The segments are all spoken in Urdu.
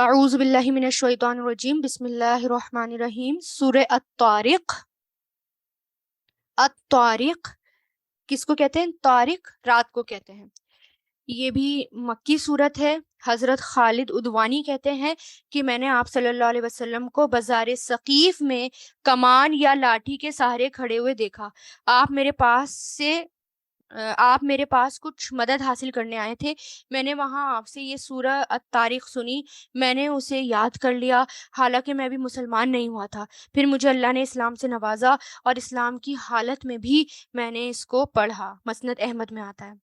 اعوذ باللہ من الشیطان الرجیم، بسم اللہ الرحمن الرحیم۔ سورہ الطارق۔ الطارق کس کو کہتے ہیں؟ طارق رات کو کہتے ہیں۔ یہ بھی مکی صورت ہے۔ حضرت خالد ادوانی کہتے ہیں کہ میں نے آپ صلی اللہ علیہ وسلم کو بازار ثقیف میں کمان یا لاٹھی کے سہارے کھڑے ہوئے دیکھا۔ آپ میرے پاس کچھ مدد حاصل کرنے آئے تھے۔ میں نے وہاں آپ سے یہ سورہ الطارق سنی، میں نے اسے یاد کر لیا، حالانکہ میں بھی مسلمان نہیں ہوا تھا۔ پھر مجھے اللہ نے اسلام سے نوازا اور اسلام کی حالت میں بھی میں نے اس کو پڑھا۔ مسند احمد میں آتا ہے۔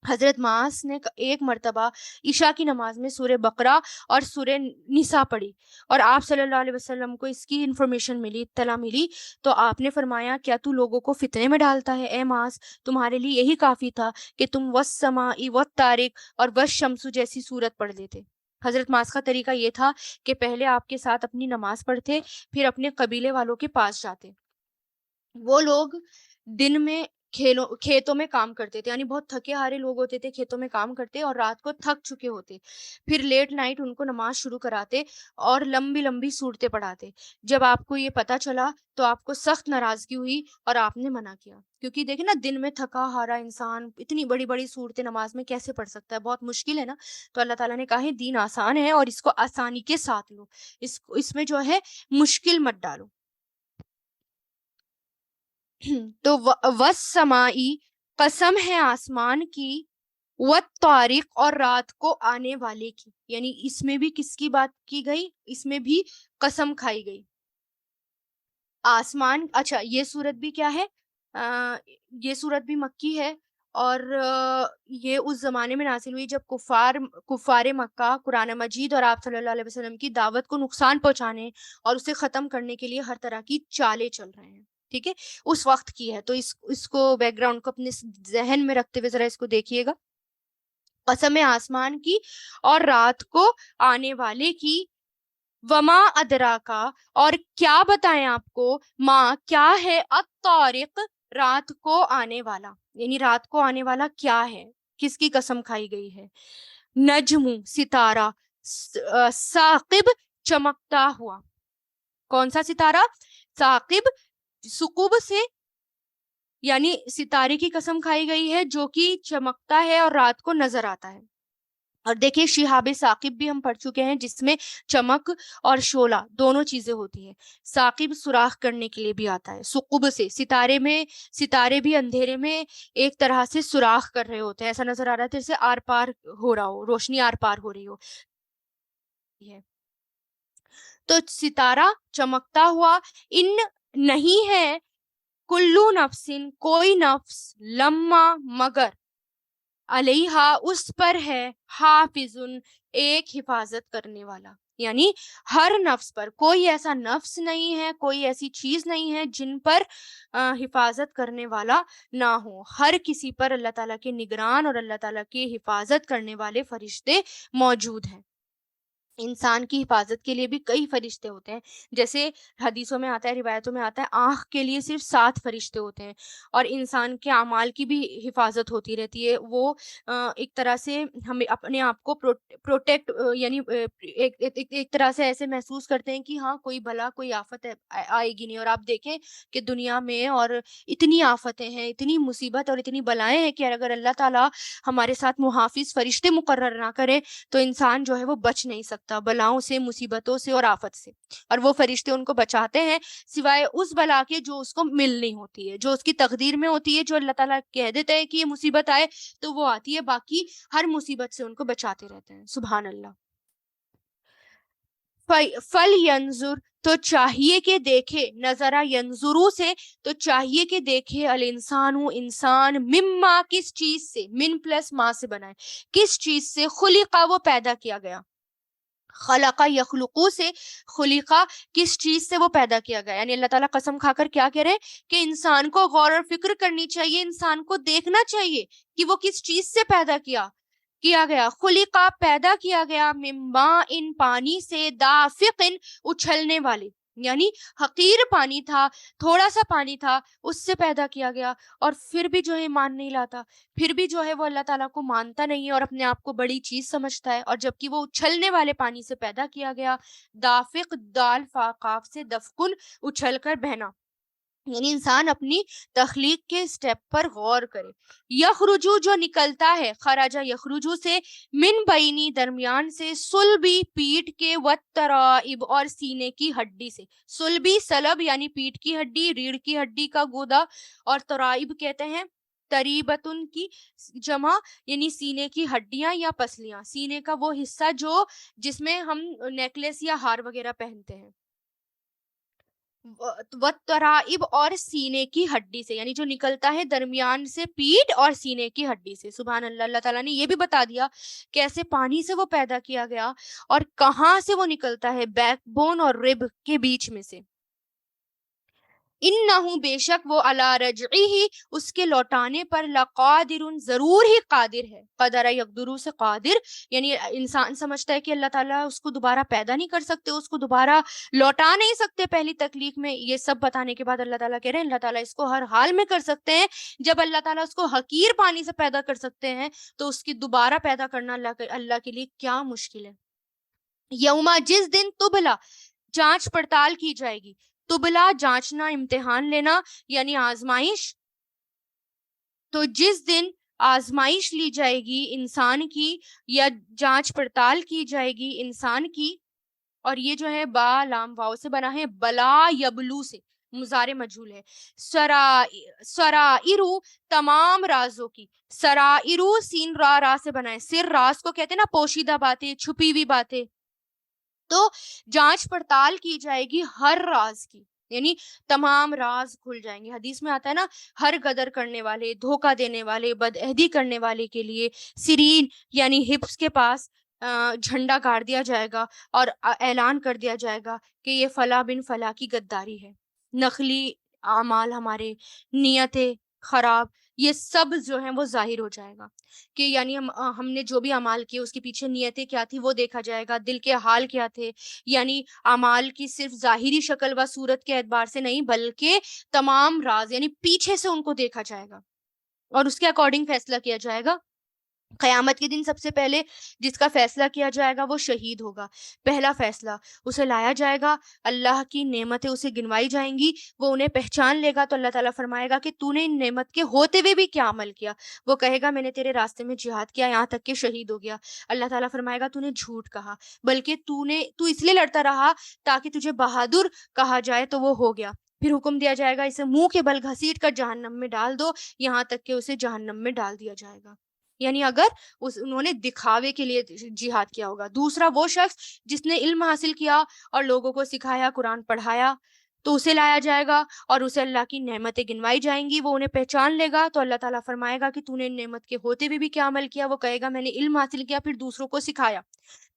حضرت معاذ نے ایک مرتبہ عشاء کی نماز میں سورہ بقرہ اور سورہ نساء پڑھی اور آپ صلی اللہ علیہ وسلم کو اس کی انفارمیشن ملی، اطلاع ملی، تو آپ نے فرمایا کیا تو لوگوں کو فتنے میں ڈالتا ہے؟ اے معاذ، تمہارے لیے یہی کافی تھا کہ تم والسماء والطارق اور والشمس جیسی سورت پڑھ لیتے۔ حضرت معاذ کا طریقہ یہ تھا کہ پہلے آپ کے ساتھ اپنی نماز پڑھتے، پھر اپنے قبیلے والوں کے پاس جاتے۔ وہ لوگ دن میں کھیتوں میں کام کرتے تھے، یعنی بہت تھکے ہارے لوگ ہوتے تھے، کھیتوں میں کام کرتے اور رات کو تھک چکے ہوتے، پھر لیٹ نائٹ ان کو نماز شروع کراتے اور لمبی لمبی صورتیں پڑھاتے۔ جب آپ کو یہ پتا چلا تو آپ کو سخت ناراضگی ہوئی اور آپ نے منع کیا، کیونکہ دیکھیں نا، دن میں تھکا ہارا انسان اتنی بڑی بڑی صورتیں نماز میں کیسے پڑھ سکتا ہے؟ بہت مشکل ہے نا۔ تو اللہ تعالیٰ نے کہا ہے دین آسان ہے اور اس کو آسانی کے ساتھ لو، اس میں جو ہے مشکل مت ڈالو۔ تو والسمائی قسم ہے آسمان کی، والطارق اور رات کو آنے والے کی، یعنی اس میں بھی کس کی بات کی گئی؟ اس میں بھی قسم کھائی گئی۔ آسمان، اچھا یہ سورت بھی کیا ہے؟ یہ سورت بھی مکی ہے اور یہ اس زمانے میں نازل ہوئی جب کفار مکہ قرآن مجید اور آپ صلی اللہ علیہ وسلم کی دعوت کو نقصان پہنچانے اور اسے ختم کرنے کے لیے ہر طرح کی چالیں چل رہے ہیں، ٹھیک ہے؟ اس وقت کی ہے، تو اس کو بیک گراؤنڈ کو اپنے ذہن میں رکھتے ہوئے ذرا اس کو دیکھیے گا۔ قسم آسمان کی اور رات کو آنے والے کی، وما ادراکا اور کیا بتائیں آپ کو، ماں کیا ہے، الطارق رات کو آنے والا، یعنی رات کو آنے والا کیا ہے، کس کی قسم کھائی گئی ہے؟ نجم ستارہ، ثاقب چمکتا ہوا۔ کون سا ستارہ؟ ثاقب، ثقوب سے یعنی ستارے کی قسم کھائی گئی ہے جو کہ چمکتا ہے اور رات کو نظر آتا ہے۔ اور دیکھیں شہاب ثاقب بھی ہم پڑھ چکے ہیں، جس میں چمک اور شعلہ دونوں چیزیں ہوتی ہیں۔ ثاقب سوراخ کرنے کے لیے بھی آتا ہے، ثقب سے ستارے بھی اندھیرے میں ایک طرح سے سوراخ کر رہے ہوتے ہیں، ایسا نظر آ رہا ہے جیسے آر پار ہو رہا ہو، روشنی آر پار ہو رہی ہو۔ تو ستارہ چمکتا ہوا، ان نہیں ہے کلو نفسن کوئی نفس، لما مگر، علیہا اس پر ہے، حافظن ایک حفاظت کرنے والا، یعنی ہر نفس پر کوئی ایسا نفس نہیں ہے، کوئی ایسی چیز نہیں ہے جن پر حفاظت کرنے والا نہ ہو۔ ہر کسی پر اللہ تعالیٰ کے نگران اور اللہ تعالیٰ کی حفاظت کرنے والے فرشتے موجود ہیں۔ انسان کی حفاظت کے لیے بھی کئی فرشتے ہوتے ہیں، جیسے حدیثوں میں آتا ہے، روایتوں میں آتا ہے، آنکھ کے لیے صرف 7 فرشتے ہوتے ہیں، اور انسان کے اعمال کی بھی حفاظت ہوتی رہتی ہے۔ وہ ایک طرح سے ہمیں اپنے آپ کو پروٹیکٹ، یعنی ایک طرح سے ایسے محسوس کرتے ہیں کہ ہاں کوئی بلا کوئی آفت آئے گی نہیں۔ اور آپ دیکھیں کہ دنیا میں اور اتنی آفتیں ہیں، اتنی مصیبت اور اتنی بلائیں ہیں کہ اگر اللہ تعالیٰ ہمارے ساتھ محافظ فرشتے مقرر نہ کرے تو انسان جو ہے وہ بچ نہیں سکتا بلاؤں سے، مصیبتوں سے اور آفت سے، اور وہ فرشتے ان کو بچاتے ہیں سوائے اس بلا کے جو اس کو ملنی ہوتی ہے، جو اس کی تقدیر میں ہوتی ہے، جو اللہ تعالیٰ کہہ دیتے ہیں کہ یہ مصیبت آئے تو وہ آتی ہے، باقی ہر مصیبت سے ان کو بچاتے رہتے ہیں۔ سبحان اللہ۔ فل ینظر تو چاہیے کہ دیکھے، نظرہ ینظرو سے تو چاہیے کہ دیکھے، الانسان انسان، مما کس چیز سے، من پلس ما سے بنائے، کس چیز سے، خلقہ وہ پیدا کیا گیا، خلقہ یخلقو سے، خلقہ کس چیز سے وہ پیدا کیا گیا، یعنی اللہ تعالیٰ قسم کھا کر کیا کہہ رہے کہ انسان کو غور و فکر کرنی چاہیے، انسان کو دیکھنا چاہیے کہ وہ کس چیز سے پیدا کیا گیا۔ خلقہ پیدا کیا گیا، من ماء ان پانی سے، دافق اچھلنے والے، یعنی حقیر پانی تھا، تھوڑا سا پانی تھا، اس سے پیدا کیا گیا، اور پھر بھی جو ہے ایمان نہیں لاتا، پھر بھی جو ہے وہ اللہ تعالیٰ کو مانتا نہیں ہے اور اپنے آپ کو بڑی چیز سمجھتا ہے، اور جبکہ وہ اچھلنے والے پانی سے پیدا کیا گیا، دافق دال فا قاف سے دفقن اچھل کر بہنا، یعنی انسان اپنی تخلیق کے سٹیپ پر غور کرے۔ یخرجو جو نکلتا ہے، خراجہ یخرجو سے، من بینی درمیان سے، سلبی پیٹ کے، والترائب اور سینے کی ہڈی سے۔ سلبی سلب یعنی پیٹ کی ہڈی، ریڑھ کی ہڈی کا گودا، اور ترائب کہتے ہیں تریبتن کی جمع، یعنی سینے کی ہڈیاں یا پسلیاں، سینے کا وہ حصہ جو جس میں ہم نیکلیس یا ہار وغیرہ پہنتے ہیں، وَالتَّرَائِب اور سینے کی ہڈی سے، یعنی جو نکلتا ہے درمیان سے پیٹ اور سینے کی ہڈی سے۔ سبحان اللہ، اللہ تعالیٰ نے یہ بھی بتا دیا کیسے پانی سے وہ پیدا کیا گیا اور کہاں سے وہ نکلتا ہے، بیک بون اور رب کے بیچ میں سے۔ انہو بے شک وہ علی رجعہ اس کے لوٹانے پر لقادر ضرور ہی قادر ہے، قدر یقدرو سے قادر، یعنی انسان سمجھتا ہے کہ اللہ تعالیٰ اس کو دوبارہ پیدا نہیں کر سکتے، اس کو دوبارہ لوٹا نہیں سکتے پہلی تخلیق میں، یہ سب بتانے کے بعد اللہ تعالیٰ کہہ رہے ہیں اللہ تعالیٰ اس کو ہر حال میں کر سکتے ہیں۔ جب اللہ تعالیٰ اس کو حقیر پانی سے پیدا کر سکتے ہیں تو اس کی دوبارہ پیدا کرنا اللہ کے لیے کیا مشکل ہے۔ یوما جس دن تبلا جانچ پڑتال کی جائے گی، تبلا جانچنا، امتحان لینا یعنی آزمائش، تو جس دن آزمائش لی جائے گی انسان کی یا جانچ پڑتال کی جائے گی انسان کی، اور یہ جو ہے با لام واو سے بنا ہے، بلا یبلو سے، مضارع مجہول ہے، سرائرو تمام رازوں کی، سرائرو سین را سے بنا ہے، سر راز کو کہتے ہیں نا پوشیدہ باتیں، چھپی ہوئی باتیں، تو جانچ پڑتال کی جائے گی ہر راز کی، یعنی تمام راز کھل جائیں گے۔ حدیث میں آتا ہے نا، ہر غدر کرنے والے، دھوکہ دینے والے، بدعہدی کرنے والے کے لیے سرین یعنی ہپس کے پاس جھنڈا گاڑ دیا جائے گا اور اعلان کر دیا جائے گا کہ یہ فلاں بن فلاں کی غداری ہے۔ نقلی اعمال ہمارے، نیتیں خراب، یہ سب جو ہیں وہ ظاہر ہو جائے گا کہ یعنی ہم نے جو بھی اعمال کیے اس کے پیچھے نیتیں کیا تھی وہ دیکھا جائے گا، دل کے حال کیا تھے، یعنی اعمال کی صرف ظاہری شکل و صورت کے اعتبار سے نہیں بلکہ تمام راز، یعنی پیچھے سے ان کو دیکھا جائے گا اور اس کے اکارڈنگ فیصلہ کیا جائے گا۔ قیامت کے دن سب سے پہلے جس کا فیصلہ کیا جائے گا وہ شہید ہوگا۔ پہلا فیصلہ، اسے لایا جائے گا، اللہ کی نعمتیں اسے گنوائی جائیں گی، وہ انہیں پہچان لے گا تو اللہ تعالیٰ فرمائے گا کہ تو نے ان نعمت کے ہوتے ہوئے بھی کیا عمل کیا؟ وہ کہے گا میں نے تیرے راستے میں جہاد کیا یہاں تک کہ شہید ہو گیا۔ اللہ تعالیٰ فرمائے گا تو نے جھوٹ کہا، بلکہ تو اس لیے لڑتا رہا تاکہ تجھے بہادر کہا جائے تو وہ ہو گیا۔ پھر حکم دیا جائے گا اسے منہ کے بل گھسیٹ کر جہنم میں ڈال دو، یہاں تک کہ اسے جہنم میں ڈال دیا جائے گا، یعنی اگر انہوں نے دکھاوے کے لیے جہاد کیا ہوگا۔ دوسرا وہ شخص جس نے علم حاصل کیا اور لوگوں کو سکھایا، قرآن پڑھایا، تو اسے لایا جائے گا اور اسے اللہ کی نعمتیں گنوائی جائیں گی، وہ انہیں پہچان لے گا تو اللہ تعالیٰ فرمائے گا کہ تو نے نعمت کے ہوتے ہوئے بھی کیا عمل کیا؟ وہ کہے گا میں نے علم حاصل کیا، پھر دوسروں کو سکھایا،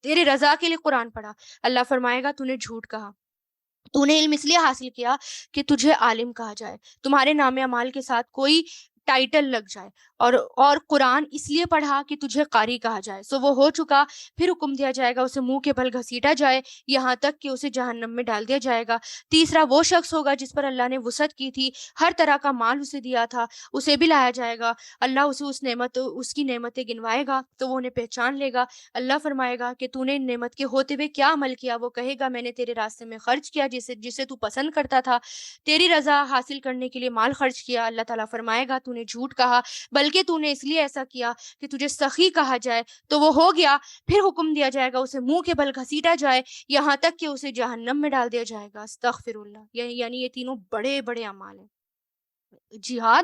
تیرے رضا کے لیے قرآن پڑھا۔ اللہ فرمائے گا تو نے جھوٹ کہا، تو نے علم اس لیے حاصل کیا کہ تجھے عالم کہا جائے، تمہارے نام اعمال کے ساتھ کوئی ٹائٹل لگ جائے، اور قرآن اس لیے پڑھا کہ تجھے قاری کہا جائے، سو وہ ہو چکا۔ پھر حکم دیا جائے گا اسے منہ کے بل گھسیٹا جائے یہاں تک کہ اسے جہنم میں ڈال دیا جائے گا۔ تیسرا وہ شخص ہوگا جس پر اللہ نے وسعت کی تھی، ہر طرح کا مال اسے دیا تھا، اسے بھی لایا جائے گا، اللہ اسے اس کی نعمتیں گنوائے گا تو وہ انہیں پہچان لے گا۔ اللہ فرمائے گا کہ تو نے ان نعمت کے ہوتے ہوئے کیا عمل کیا؟ وہ کہے گا میں نے تیرے راستے میں خرچ کیا جسے تو پسند کرتا تھا، تیری رضا حاصل کرنے کے لیے مال خرچ کیا۔ اللہ تعالیٰ فرمائے گا تو نے جھوٹ کہا، بلکہ تو نے اس لیے ایسا کیا کہ تجھے سخی کہا جائے، تو وہ ہو گیا۔ پھر حکم دیا جائے گا اسے منہ کے بل گھسیٹا جائے یہاں تک کہ اسے جہنم میں ڈال دیا جائے گا۔ استغفر اللہ، یعنی یہ تینوں بڑے بڑے اعمال ہیں، جہاد،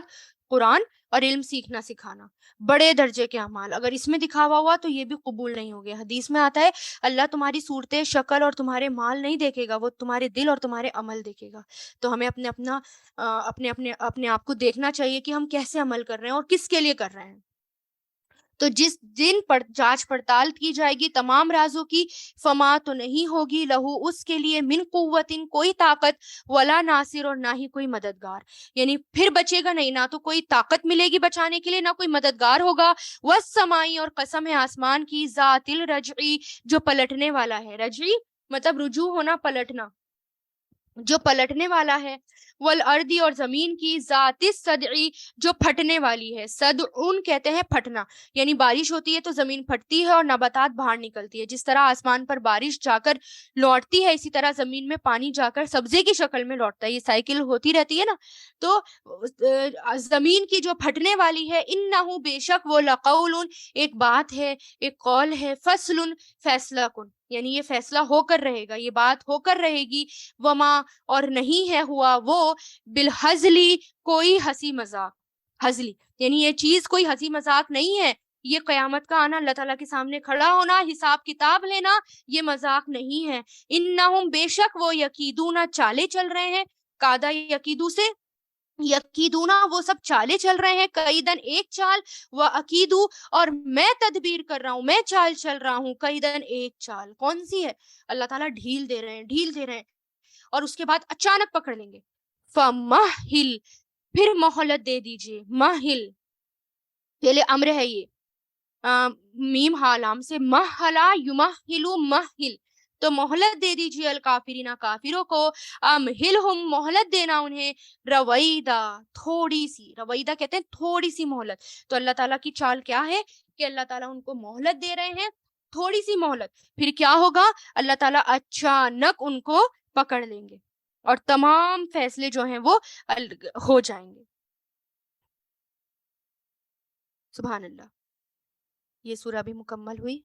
قرآن اور علم سیکھنا سکھانا، بڑے درجے کے اعمال۔ اگر اس میں دکھاوا ہوا تو یہ بھی قبول نہیں ہوگے۔ حدیث میں آتا ہے اللہ تمہاری صورت شکل اور تمہارے مال نہیں دیکھے گا، وہ تمہارے دل اور تمہارے عمل دیکھے گا۔ تو ہمیں اپنے آپ کو دیکھنا چاہیے کہ ہم کیسے عمل کر رہے ہیں اور کس کے لیے کر رہے ہیں۔ تو جس دن جانچ پڑتال کی جائے گی تمام رازوں کی، فما تو نہیں ہوگی لہو اس کے لیے من قوتن کوئی طاقت، ولا ناصر اور نہ ہی کوئی مددگار، یعنی پھر بچے گا نہیں، نہ تو کوئی طاقت ملے گی بچانے کے لیے، نہ کوئی مددگار ہوگا۔ والسمائی اور قسم ہے آسمان کی، ذات الرجعی جو پلٹنے والا ہے، رجعی مطلب رجوع ہونا، پلٹنا، جو پلٹنے والا ہے، والارضی اور زمین کی، ذات الصدعی جو پھٹنے والی ہے. صدعون کہتے ہیں پھٹنا، یعنی بارش ہوتی ہے تو زمین پھٹتی ہے اور نباتات باہر نکلتی ہے. جس طرح آسمان پر بارش جا کر لوٹتی ہے، اسی طرح زمین میں پانی جا کر سبزے کی شکل میں لوٹتا ہے. یہ سائیکل ہوتی رہتی ہے نا. تو زمین کی جو پھٹنے والی ہے، انہو بے شک وہ لقول ایک بات ہے، ایک قول ہے، فصل فیصلہ کن، یعنی یہ فیصلہ ہو کر رہے گا، یہ بات ہو کر رہے گی. وما اور نہیں ہے ہوا وہ، بالحزلی کوئی ہنسی مذاق. حزلی یعنی یہ چیز کوئی ہنسی مذاق نہیں ہے. یہ قیامت کا آنا، اللہ تعالیٰ کے سامنے کھڑا ہونا، حساب کتاب لینا، یہ مذاق نہیں ہے. انہم بے شک وہ، یکیدون چالے چل رہے ہیں، کادا یکیدو سے، یکیدونا وہ سب چالے چل رہے ہیں، قیدن ایک چال، و عقیدو اور میں تدبیر کر رہا ہوں، میں چال چل رہا ہوں، قیدن ایک چال. کون سی ہے؟ اللہ تعالیٰ ڈھیل دے رہے ہیں، ڈھیل دے رہے ہیں، اور اس کے بعد اچانک پکڑ لیں گے. فمہل پھر مہلت دے دیجیے. مہل پہلے امر ہے یہ، میم حالام سے، مہلا یمہلو مہل، تو مہلت دے دیجیے الکافرین کافروں کو. امہلہم مہلت دینا انہیں، رویدہ تھوڑی سی، رویدہ کہتے ہیں تھوڑی سی مہلت. تو اللہ تعالیٰ کی چال کیا ہے کہ اللہ تعالیٰ ان کو مہلت دے رہے ہیں، تھوڑی سی مہلت. پھر کیا ہوگا؟ اللہ تعالیٰ اچانک ان کو پکڑ لیں گے اور تمام فیصلے جو ہیں وہ ہو جائیں گے. سبحان اللہ. یہ سورہ بھی مکمل ہوئی.